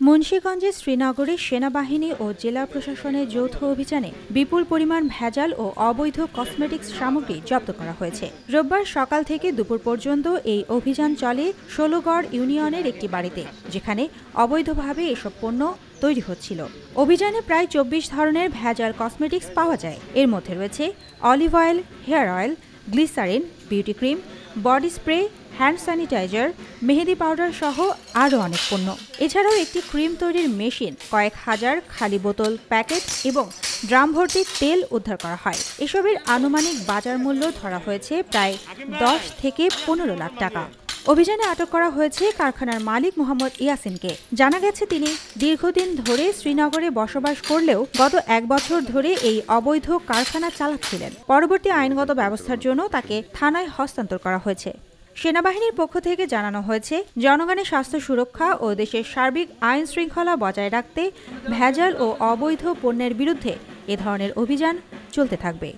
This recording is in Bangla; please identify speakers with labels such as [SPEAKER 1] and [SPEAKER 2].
[SPEAKER 1] মুন্সিগঞ্জে শ্রীনগরে সেনাবাহিনী ও জেলা প্রশাসনের যৌথ অভিযানে বিপুল পরিমাণ ভেজাল ও অবৈধ কসমেটিক্স সামগ্রী জব্দ করা হয়েছে। রোববার সকাল থেকে দুপুর পর্যন্ত এই অভিযান চলে ষোলগড় ইউনিয়নের একটি বাড়িতে, যেখানে অবৈধভাবে এসব পণ্য তৈরি হচ্ছিল। অভিযানে প্রায় ২৪ ধরনের ভেজাল কসমেটিক্স পাওয়া যায়। এর মধ্যে রয়েছে olive oil, hair oil, glycerin, beauty cream, body spray, hand sanitiser, মেহেদি পাউডার সহ আরও অনেক পণ্য। এছাড়াও একটি ক্রিম তৈরির মেশিন, কয়েক হাজার খালি বোতল, প্যাকেট এবং ড্রাম ভর্তি তেল উদ্ধার করা হয়। এসবের আনুমানিক বাজার মূল্য ধরা হয়েছে প্রায় ১০ থেকে ১৫ লাখ টাকা। অভিযানে আটক করা হয়েছে কারখানার মালিক মোহাম্মদ ইয়াসিনকে। জানা গেছে, তিনি দীর্ঘদিন ধরে শ্রীনগরে বসবাস করলেও গত ১ বছর ধরে এই অবৈধ কারখানা চালাচ্ছিলেন। পরবর্তী আইনগত ব্যবস্থার জন্য তাকে থানায় হস্তান্তর করা হয়েছে। সেনাবাহিনীর পক্ষ থেকে জানানো হয়েছে, জনগণের স্বাস্থ্য সুরক্ষা ও দেশের সার্বিক আইন শৃঙ্খলা বজায় রাখতে ভেজাল ও অবৈধ পণ্যের বিরুদ্ধে এ ধরনের অভিযান চলতে থাকবে।